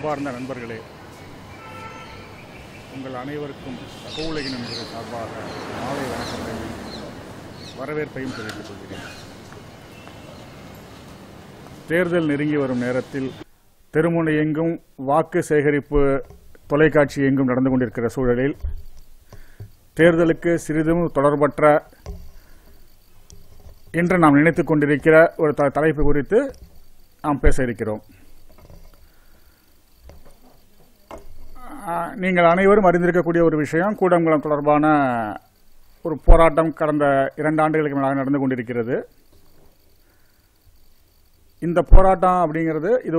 அன்பார்ந்த நண்பர்களே, உங்கள் அனைவருக்கும் அகவுலகின் நண்பர்கள் சார்பாக மாலை வணக்கங்களையும் வரவேற்பையும் தெரிவித்துக் கொள்கிறேன். தேர்தல் நெருங்கி வரும் நேரத்தில் தெருமுனை எங்கும் வாக்கு சேகரிப்பு தொலைக்காட்சி எங்கும் நடந்து கொண்டிருக்கிற சூழலில் தேர்தலுக்கு சிறிதும் தொடர்பற்ற என்று நாம் நினைத்துக் கொண்டிருக்கிற ஒரு தலைப்பு குறித்து நாம் பேச இருக்கிறோம். நீங்கள் அனைவரும் அறிந்திருக்கக்கூடிய ஒரு விஷயம், கூடங்குளம் தொடர்பான ஒரு போராட்டம் கடந்த 2 ஆண்டுகளுக்கு மேலாக நடந்து கொண்டிருக்கிறது. இந்த போராட்டம் அப்படிங்கிறது இது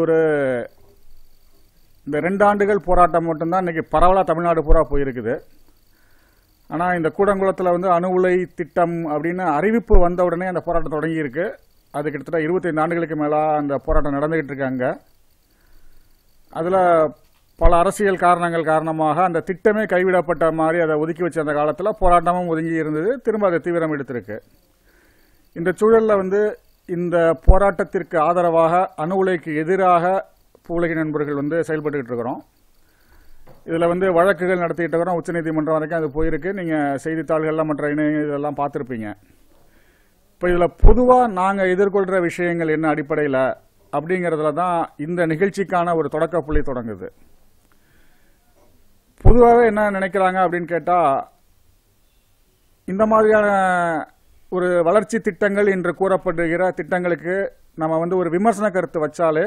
இந்த 2 ஆண்டுகள் போராட்டம் மட்டும்தான் இன்னைக்கு பரவலாக தமிழ்நாடு பூரா போயிருக்குது. ஆனால் இந்த கூடங்குளத்தில் அணு உலை திட்டம் அப்படின்னு அறிவிப்பு வந்த உடனே அந்த போராட்டம் தொடங்கியிருக்கு. அது கிட்டத்தட்ட 25 ஆண்டுகளுக்கு மேலாக அந்த போராட்டம் நடந்துகிட்டு இருக்காங்க. அதில் பல அரசியல் காரணங்கள் காரணமாக அந்த திட்டமே கைவிடப்பட்ட மாதிரி அதை ஒதுக்கி வச்ச அந்த காலத்தில் போராட்டமும் ஒதுங்கி இருந்தது. திரும்ப அதை தீவிரம் எடுத்திருக்கு. இந்த சூழலில் இந்த போராட்டத்திற்கு ஆதரவாக அணு உலைக்கு எதிராக பூவுலகின் நண்பர்கள் செயல்பட்டுக்கிட்டு இருக்கிறோம். இதில் வழக்குகள் நடத்திட்டு இருக்கிறோம். உச்சநீதிமன்றம் வரைக்கும் அது போயிருக்கு. நீங்கள் செய்தித்தாள்கள்லாம் மற்ற இதெல்லாம் பார்த்துருப்பீங்க. இப்போ இதில் பொதுவாக நாங்கள் எதிர்கொள்கிற விஷயங்கள் என்ன அடிப்படையில் அப்படிங்கிறதுல தான் இந்த நிகழ்ச்சிக்கான ஒரு தொடக்க புள்ளி தொடங்குது. பொதுவாகவே என்ன நினைக்கிறாங்க அப்படின்னு கேட்டால், இந்த மாதிரியான ஒரு வளர்ச்சி திட்டங்கள் என்று கூறப்படுகிற திட்டங்களுக்கு நம்ம ஒரு விமர்சன கருத்து வச்சாலே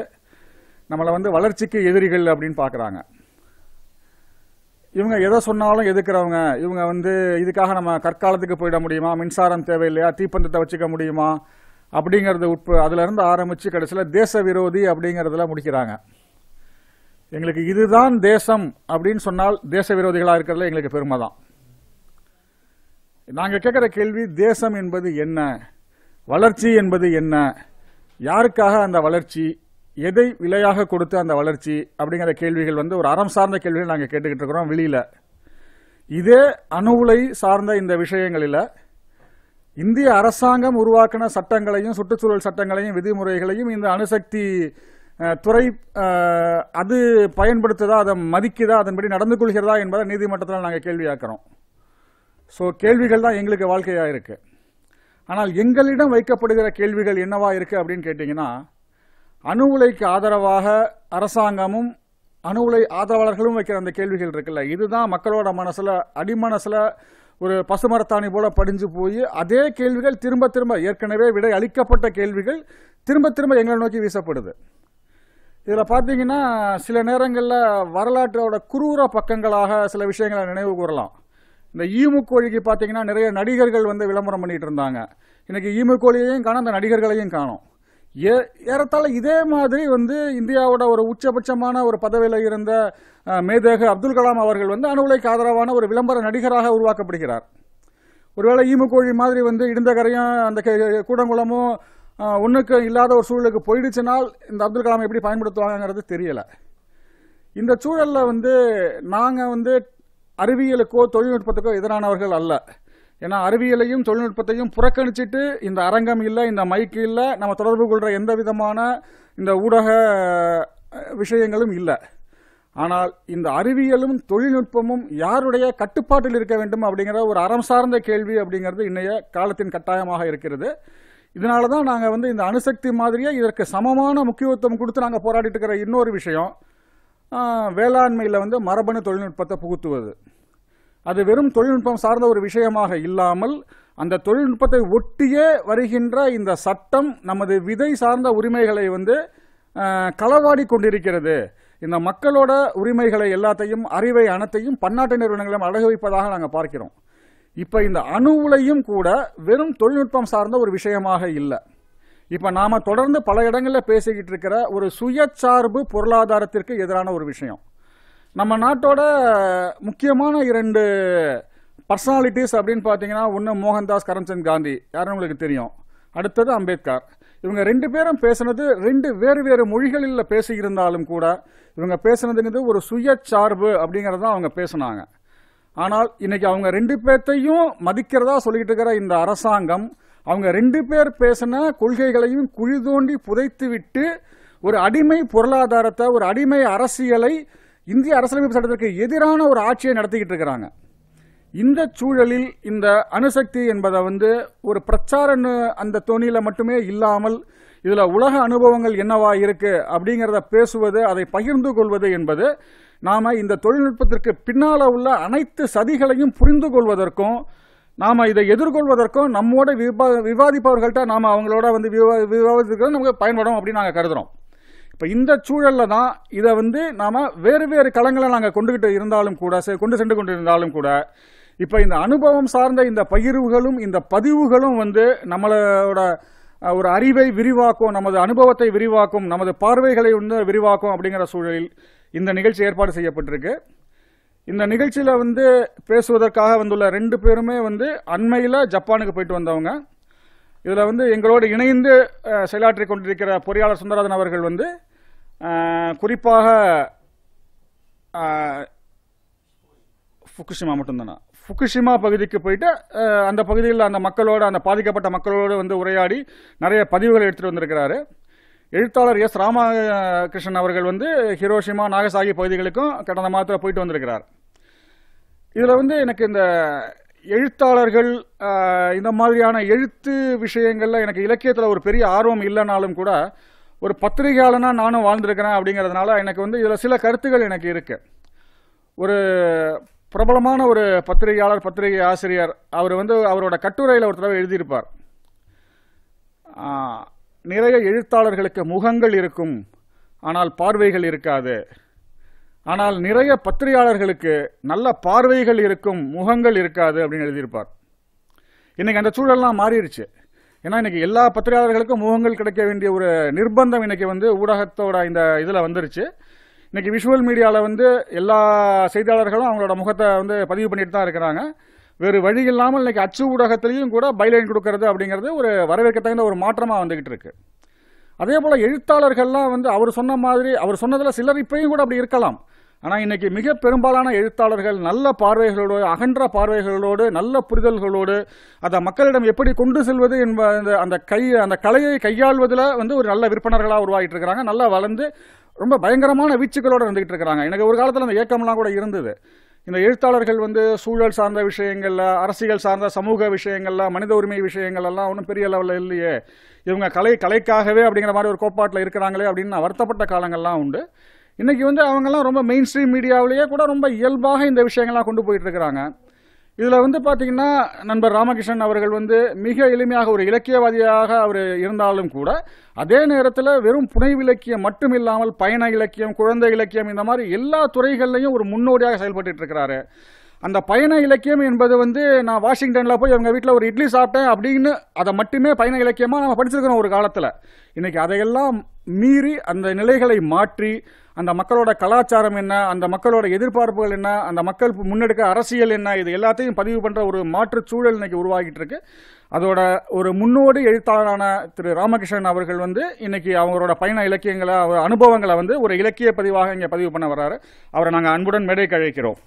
நம்மளை வளர்ச்சிக்கு எதிரிகள் அப்படின்னு பார்க்குறாங்க. இவங்க எதை சொன்னாலும் எதுக்குறவங்க. இவங்க இதுக்காக நம்ம கற்காலத்துக்கு போயிட முடியுமா, மின்சாரம் தேவையில்லையா, தீப்பந்தத்தை வச்சுக்க முடியுமா அப்படிங்கிறது அதிலிருந்து ஆரம்பித்து கடைசியில் தேச விரோதி அப்படிங்கிறதுல முடிக்கிறாங்க. எங்களுக்கு இதுதான் தேசம் அப்படின்னு சொன்னால் தேச விரோதிகளாக இருக்கிறதுல எங்களுக்கு பெருமை தான். நாங்கள் கேட்குற கேள்வி, தேசம் என்பது என்ன, வளர்ச்சி என்பது என்ன, யாருக்காக அந்த வளர்ச்சி, எதை விலையாக கொடுத்து அந்த வளர்ச்சி அப்படிங்கிற கேள்விகள் ஒரு அறம் சார்ந்த கேள்விகள் நாங்கள் கேட்டுக்கிட்டு இருக்கிறோம் வெளியில். இதே அணு உலை சார்ந்த இந்த விஷயங்களில் இந்திய அரசாங்கம் உருவாக்கின சட்டங்களையும் சுற்றுச்சூழல் சட்டங்களையும் விதிமுறைகளையும் இந்த அணுசக்தி துறை அது பயன்படுத்துதா, அதை மதிக்குதா, அதன்படி நடந்து கொள்கிறதா என்பதை நீதிமன்றத்தில் நாங்கள் கேள்வியாக்கிறோம். ஸோ கேள்விகள் தான் எங்களுக்கு வாழ்க்கையாக இருக்கு. ஆனால் எங்களிடம் வைக்கப்படுகிற கேள்விகள் என்னவா இருக்கு அப்படின்னு கேட்டிங்கன்னா, அணு உலைக்கு ஆதரவாக அரசாங்கமும் அணு உலை ஆதரவாளர்களும் வைக்கிற அந்த கேள்விகள் இருக்குல்ல, இதுதான் மக்களோட மனசில் அடிமனசில் ஒரு பசுமரத்தாணி போல படிஞ்சு போய் அதே கேள்விகள் திரும்ப திரும்ப ஏற்கனவே விடை அளிக்கப்பட்ட கேள்விகள் திரும்ப திரும்ப எங்களை நோக்கி வீசப்படுது. இதில் பார்த்தீங்கன்னா சில நேரங்களில் வரலாற்றோட குரூர பக்கங்களாக சில விஷயங்களை நினைவு கூறலாம். இந்த ஈமுக்கோழிக்கு பார்த்தீங்கன்னா நிறைய நடிகர்கள் விளம்பரம் பண்ணிட்டு இருந்தாங்க. இன்னைக்கு ஈமுக்கோழியையும் காணும், அந்த நடிகர்களையும் காணும். ஏறத்தாழ இதே மாதிரி இந்தியாவோட ஒரு உச்சபட்சமான ஒரு பதவியில் இருந்த மேதகு அப்துல் கலாம் அவர்கள் அணு உலைக்கு ஆதரவான ஒரு விளம்பர நடிகராக உருவாக்கப்படுகிறார். ஒருவேளை ஈமுக்கோழி மாதிரி இடிந்த கரையும் அந்த கூடங்குளமும் ஒன்றுக்கு இல்லாத ஒரு சூழலுக்கு போயிடுச்சுனால் இந்த அப்துல் கலாம் எப்படி பயன்படுத்துவாங்கிறது தெரியல. இந்த சூழலில் நாங்கள் அறிவியலுக்கோ தொழில்நுட்பத்துக்கோ எதிரானவர்கள் அல்ல. ஏன்னா அறிவியலையும் தொழில்நுட்பத்தையும் புறக்கணிச்சிட்டு இந்த அரங்கம் இல்லை, இந்த மைக்கு இல்லை, நம்ம தொடர்பு கொள்கிற எந்த விதமான இந்த ஊடக விஷயங்களும் இல்லை. ஆனால் இந்த அறிவியலும் தொழில்நுட்பமும் யாருடைய கட்டுப்பாட்டில் இருக்க வேண்டும் அப்படிங்கிற ஒரு அறம் சார்ந்த கேள்வி அப்படிங்கிறது இன்றைய காலத்தின் கட்டாயமாக இருக்கிறது. இதனால தான் நாங்கள் இந்த அணுசக்தி மாதிரியே இதற்கு சமமான முக்கியத்துவம் கொடுத்து நாங்கள் போராடிட்டு இருக்கிற இன்னொரு விஷயம், வேளாண்மையில் மரபணு தொழில்நுட்பத்தை புகுத்துவது. அது வெறும் தொழில்நுட்பம் சார்ந்த ஒரு விஷயமாக இல்லாமல் அந்த தொழில்நுட்பத்தை ஒட்டியே வருகின்ற இந்த சட்டம் நமது விதை சார்ந்த உரிமைகளை களவாடி கொண்டிருக்கிறது. இந்த மக்களோட உரிமைகளை எல்லாத்தையும், அறிவை அனைத்தையும் பன்னாட்டு நிறுவனங்களும் அடகு வைப்பதாக நாங்கள் பார்க்கிறோம். இப்போ இந்த அணு உலையும் கூட வெறும் தொழில்நுட்பம் சார்ந்த ஒரு விஷயமாக இல்லை. இப்போ நாம தொடர்ந்து பல இடங்களில் பேசிக்கிட்டு இருக்கிற ஒரு சுயசார்பு பொருளாதாரத்திற்கு எதிரான ஒரு விஷயம். நம்ம நாட்டோட முக்கியமான 2 பர்சனாலிட்டிஸ் அப்படின்னு பார்த்தீங்கன்னா, ஒன்று மோகன்தாஸ் கரம்சந்த் காந்தி, யாருன்னு உங்களுக்கு தெரியும். அடுத்தது அம்பேத்கர். இவங்க 2 பேரும் பேசுனது 2 வேறு வேறு மொழிகளில் பேசியிருந்தாலும் கூட இவங்க பேசுனதுங்கிறது ஒரு சுயசார்பு அப்படிங்கிறதான் அவங்க பேசினாங்க. ஆனால் இன்னைக்கு அவங்க 2 பேர்த்தையும் மதிக்கிறதா சொல்லிட்டு இருக்கிற இந்த அரசாங்கம் அவங்க 2 பேர் பேசின கொள்கைகளையும் குழி தோண்டி புதைத்து விட்டு ஒரு அடிமை பொருளாதாரத்தை, ஒரு அடிமை அரசியலை இந்திய அரசியலமைப்பு சட்டத்திற்கு எதிரான ஒரு ஆட்சியை நடத்திக்கிட்டு இருக்கிறாங்க. இந்த சூழலில் இந்த அணுசக்தி என்பதை ஒரு பிரச்சார அந்த தோணியில மட்டுமே இல்லாமல் இதுல உலக அனுபவங்கள் என்னவா இருக்கு அப்படிங்கிறத பேசுவது, அதை பகிர்ந்து கொள்வது என்பது நாம இந்த தொழில்நுட்பத்திற்கு பின்னால உள்ள அனைத்து சதிகளையும் புரிந்து கொள்வதற்கும் நாம இதை எதிர்கொள்வதற்கும் நம்மோட விவாதிப்பவர்கள்ட்ட நாம அவங்களோட விவாதிக்கிறது நமக்கு பயன்படும் அப்படின்னு நாங்க கருதுறோம். இப்ப இந்த சூழல்ல தான் இதை நாம வேறு வேறு களங்களை நாங்க கொண்டு சென்று கொண்டிருந்தாலும் கூட இப்ப இந்த அனுபவம் சார்ந்த இந்த பகிர்வுகளும் இந்த பதிவுகளும் நம்மளோட ஒரு அறிவை விரிவாக்கும், நமது அனுபவத்தை விரிவாக்கும், நமது பார்வைகளை விரிவாக்கும் அப்படிங்கிற சூழலில் இந்த நிகழ்ச்சி ஏற்பாடு செய்யப்பட்டிருக்கு. இந்த நிகழ்ச்சியில பேசுவதற்காக வந்துள்ள 2 பேருமே அண்மையில ஜப்பானுக்கு போயிட்டு வந்தவங்க. இதுல எங்களோடு இணைந்து செயலாற்றிக் கொண்டிருக்கிற பொறியாளர் சுந்தரராஜன் அவர்கள் குறிப்பாக ஃபுகுஷிமா மட்டும்தானா, ஃபுகுஷிமா பகுதிக்கு போயிட்டு அந்த பகுதியில் அந்த மக்களோடு, அந்த பாதிக்கப்பட்ட மக்களோடு உரையாடி நிறைய பதிவுகளை எடுத்துட்டு வந்திருக்கிறாரு. எழுத்தாளர் எஸ் ராமகிருஷ்ணன் அவர்கள் ஹிரோஷிமா, நாகசாகி பகுதிகளுக்கும் கடந்த மாதத்தில் போயிட்டு வந்திருக்கிறார். இதுல எனக்கு இந்த எழுத்தாளர்கள் இந்த மாதிரியான எழுத்து விஷயங்கள்ல எனக்கு இலக்கியத்தில் ஒரு பெரிய ஆர்வம் இல்லைனாலும் கூட ஒரு பத்திரிகையாளனா நானும் வாழ்ந்திருக்கிறேன் அப்படிங்கிறதுனால எனக்கு இதுல சில கருத்துக்கள் எனக்கு இருக்கு. ஒரு பிரபலமான ஒரு பத்திரிகையாளர், பத்திரிகை ஆசிரியர், அவர் அவரோட கட்டுரையில் ஒரு தடவை எழுதியிருப்பார், நிறைய எழுத்தாளர்களுக்கு முகங்கள் இருக்கும் ஆனால் பார்வைகள் இருக்காது, ஆனால் நிறைய பத்திரிகையாளர்களுக்கு நல்ல பார்வைகள் இருக்கும், முகங்கள் இருக்காது அப்படின்னு எழுதியிருப்பார். இன்னைக்கு அந்த சூழல்லாம் மாறிடுச்சு. ஏன்னா இன்னைக்கு எல்லா பத்திரிகையாளர்களுக்கும் முகங்கள் கிடைக்க வேண்டிய ஒரு நிர்பந்தம் இன்னைக்கு ஊடகத்தோட இந்த இதுல வந்துருச்சு. இன்னைக்கு விஷுவல் மீடியாவில் எல்லா செய்தியாளர்களும் அவங்களோட முகத்தை பதிவு பண்ணிட்டு தான் இருக்கிறாங்க. வேறு வழி இல்லாமல் இன்னைக்கு அச்சு ஊடகத்திலையும் கூட பைலைன் கொடுக்கறது அப்படிங்கிறது ஒரு வரவேற்கத்தகுந்த ஒரு மாற்றமாக வந்துகிட்டு இருக்கு. அதே போல எழுத்தாளர்கள்லாம் அவர் சொன்ன மாதிரி, அவர் சொன்னதுல சிலர் இப்பயும் கூட அப்படி இருக்கலாம். ஆனால் இன்னைக்கு மிக பெரும்பாலான எழுத்தாளர்கள் நல்ல பார்வைகளோடு, அகன்ற பார்வைகளோடு, நல்ல புரிதல்களோடு அதை மக்களிடம் எப்படி கொண்டு செல்வது என்ப அந்த கலையை கையாள்வதில் ஒரு நல்ல விற்பனர்களாக உருவாகிட்டு இருக்கிறாங்க. நல்லா வளர்ந்து ரொம்ப பயங்கரமான வீச்சுகளோடு இருந்துகிட்டு இருக்கிறாங்க. எனக்கு ஒரு காலத்தில் அந்த ஏக்கம்லாம் கூட இருந்தது. இந்த எழுத்தாளர்கள் சூழல் சார்ந்த விஷயங்கள்ல, அரசியல் சார்ந்த சமூக விஷயங்கள்ல, மனித உரிமை விஷயங்கள் எல்லாம் ஒன்றும் பெரிய லெவலில் இல்லையே, இவங்க கலைக்காகவே அப்படிங்கிற மாதிரி ஒரு கோட்பாட்டில் இருக்கிறாங்களே அப்படின்னு நான் வருத்தப்பட்ட காலங்கள்லாம் உண்டு. இன்னைக்கு அவங்கெல்லாம் ரொம்ப மெயின் ஸ்ட்ரீம் மீடியாவிலேயே கூட ரொம்ப இயல்பாக இந்த விஷயங்கள்லாம் கொண்டு போயிட்டு இருக்கிறாங்க. இதுல பாத்தீங்கன்னா நண்பர் ராமகிருஷ்ணன் அவர்கள் மிக எளிமையாக ஒரு இலக்கியவாதியாக அவர் இருந்தாலும் கூட அதே நேரத்தில் வெறும் புனைவு இலக்கியம் மட்டும் இல்லாமல் பயண இலக்கியம், குழந்தை இலக்கியம், இந்த மாதிரி எல்லா துறைகள்லையும் ஒரு முன்னோடியாக செயல்பட்டு இருக்கிறாரு. அந்த பயண இலக்கியம் என்பது நான் வாஷிங்டன்ல போய் அவங்க வீட்டில் ஒரு இட்லி சாப்பிட்டேன் அப்படின்னு அதை மட்டுமே பயண இலக்கியமா நம்ம படிச்சிருக்கிறோம் ஒரு காலத்தில். இன்னைக்கு அதையெல்லாம் மீறி அந்த நிலைகளை மாற்றி அந்த மக்களோட கலாச்சாரம் என்ன, அந்த மக்களோட எதிர்பார்ப்புகள் என்ன, அந்த மக்கள் முன்னெடுக்க அரசியல் என்ன, இது எல்லாத்தையும் பதிவு பண்ற ஒரு மாற்று சூழல் இன்னைக்கு உருவாகிட்டு இருக்கு. அதோட ஒரு முன்னோடி எழுத்தாளரான திரு ராமகிருஷ்ணன் அவர்கள் இன்னைக்கு அவங்களோட பயண இலக்கியங்களை, அனுபவங்களை ஒரு இலக்கிய பதிவாக இங்க பதிவு பண்ண வர்றாரு. அவரை நாங்கள் அன்புடன் மேடைக்கு அழைக்கிறோம்.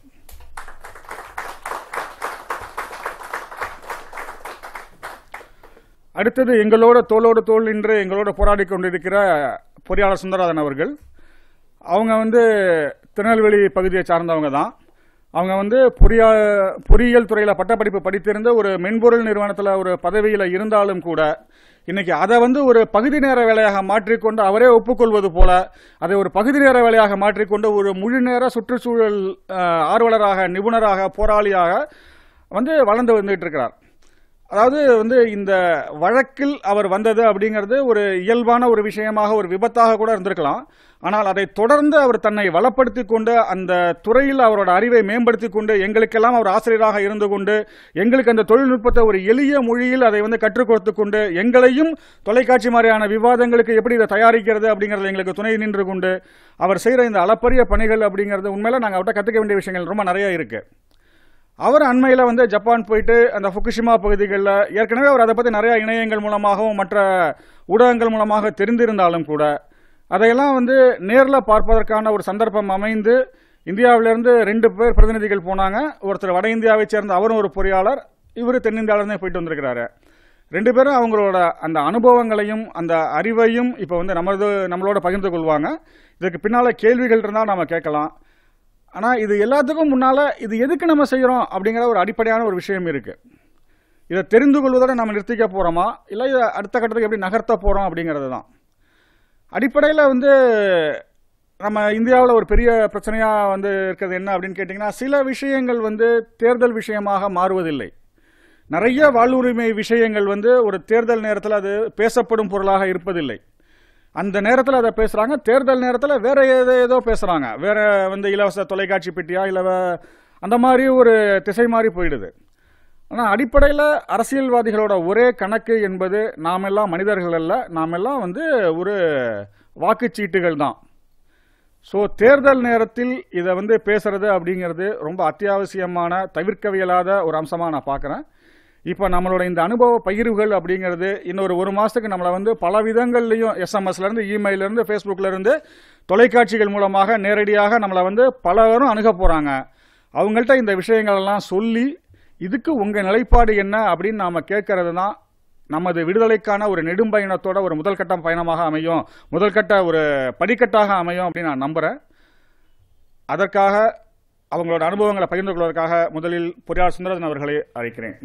அடுத்தது எங்களோட தோளோடு தோள் நின்று எங்களோட போராடி கொண்டிருக்கிற பொறியாளர் சுந்தரராஜன் அவர்கள். அவங்க திருநெல்வேலி பகுதியை சார்ந்தவங்க தான். அவங்க பொறியியல் துறையில் பட்டப்படிப்பு படித்திருந்த ஒரு மென்பொருள் நிறுவனத்தில் ஒரு பதவியில் இருந்தாலும் கூட இன்னைக்கு அதை ஒரு பகுதி நேர வேலையாக மாற்றிக்கொண்டு, அவரே ஒப்புக்கொள்வது போல அதை ஒரு பகுதி நேர வேலையாக மாற்றிக்கொண்டு ஒரு முழு நேர சுற்றுச்சூழல் ஆர்வலராக, நிபுணராக, போராளியாக வளர்ந்து வந்துட்டு இருக்கிறார். அதாவது இந்த வழக்கில் அவர் வந்தது அப்படிங்கிறது ஒரு இயல்பான ஒரு விஷயமாக, ஒரு விபத்தாக கூட இருந்திருக்கலாம். ஆனால் அதை தொடர்ந்து அவர் தன்னை வளப்படுத்திக் கொண்டு, அந்த துறையில் அவரோட அறிவை மேம்படுத்திக் கொண்டு, எங்களுக்கெல்லாம் அவர் ஆசிரியராக இருந்து கொண்டு, எங்களுக்கு அந்த தொழில்நுட்பத்தை ஒரு எளிய மொழியில் அதை கற்றுக் கொடுத்து கொண்டு, எங்களையும் தொலைக்காட்சி மாதிரியான விவாதங்களுக்கு எப்படி இதை தயாரிக்கிறது அப்படிங்கறத எங்களுக்கு துணை நின்று கொண்டு அவர் செய்யற இந்த அளப்பரிய பணிகள் அப்படிங்கிறது உண்மையில நாங்கள் அவர்கிட்ட கற்றுக்க வேண்டிய விஷயங்கள் ரொம்ப நிறைய இருக்கு. அவர் அண்மையில் ஜப்பான் போயிட்டு அந்த ஃபுகுஷிமா பகுதிகளில் ஏற்கனவே அவர் அதை பற்றி நிறைய இணையங்கள் மூலமாகவும் மற்ற ஊடகங்கள் மூலமாக தெரிந்திருந்தாலும் கூட அதையெல்லாம் நேரில் பார்ப்பதற்கான ஒரு சந்தர்ப்பம் அமைந்து இந்தியாவிலிருந்து 2 பேர் பிரதிநிதிகள் போனாங்க. ஒருத்தர் வட இந்தியாவை சேர்ந்த அவரும் ஒரு பொறியாளர், இவர் தென்னிந்தியாவிலிருந்தே போயிட்டு வந்திருக்கிறாரு. 2 பேரும் அவங்களோட அந்த அனுபவங்களையும் அந்த அறிவையும் இப்போ வந்து நம்மளோட பகிர்ந்து கொள்வாங்க. இதுக்கு பின்னால் கேள்விகள் இருந்தால் நம்ம கேட்கலாம். ஆனால் இது எல்லாத்துக்கும் முன்னால் இது எதுக்கு நம்ம செய்கிறோம் அப்படிங்கிற ஒரு அடிப்படையான ஒரு விஷயம் இருக்குது. இதை தெரிந்து கொள்வதோட நம்ம நிறுத்திக்க போகிறோமா, இல்லை இதை அடுத்த கட்டத்துக்கு எப்படி நகர்த்த போகிறோம் அப்படிங்கிறது தான். அடிப்படையில் வந்து நம்ம இந்தியாவில் ஒரு பெரிய பிரச்சனையாக வந்து இருக்கிறது என்ன அப்படின்னு கேட்டிங்கன்னா, சில விஷயங்கள் வந்து தேர்தல் விஷயமாக மாறுவதில்லை. நிறைய வாழ்வுரிமை விஷயங்கள் வந்து ஒரு தேர்தல் நேரத்தில் அது பேசப்படும் பொருளாக இருப்பதில்லை. அந்த நேரத்தில் அதை பேசுகிறாங்க, தேர்தல் நேரத்தில் வேற ஏதோ பேசுகிறாங்க. வேற வந்து இலவச தொலைக்காட்சி பெட்டியா இல்லை அந்த மாதிரி ஒரு திசை மாறி போயிடுது. ஆனால் அடிப்படையில் அரசியல்வாதிகளோட ஒரே கணக்கு என்பது நாமெல்லாம் மனிதர்கள் அல்ல, நாமெல்லாம் வந்து ஒரு வாக்குச்சீட்டுகள் தான். ஸோ தேர்தல் நேரத்தில் இதை வந்து பேசுறது அப்படிங்கிறது ரொம்ப அத்தியாவசியமான தவிர்க்கவியலாத ஒரு அம்சமாக நான் பார்க்குறேன். இப்போ நம்மளோட இந்த அனுபவ பகிர்வுகள் அப்படிங்கிறது இன்னொரு 1 மாதத்துக்கு நம்மளை வந்து பல விதங்கள்லையும் எஸ்எம்எஸ்லேருந்து இமெயிலேருந்து ஃபேஸ்புக்கிலேருந்து தொலைக்காட்சிகள் மூலமாக நேரடியாக நம்மளை வந்து பலரும் அணுக போகிறாங்க. அவங்கள்ட்ட இந்த விஷயங்களெல்லாம் சொல்லி இதுக்கு உங்கள் நிலைப்பாடு என்ன அப்படின்னு நாம் கேட்கறது தான் நமது விடுதலைக்கான ஒரு நெடும்பயணத்தோட ஒரு முதல்கட்ட பயணமாக அமையும், முதல்கட்ட ஒரு படிக்கட்டாக அமையும் அப்படின்னு நான் நம்புகிறேன். அதற்காக அவங்களோட அனுபவங்களை பகிர்ந்து கொள்வதற்காக முதலில் பொறியாளர் சுந்தரராஜன் அவர்களை அழைக்கிறேன்.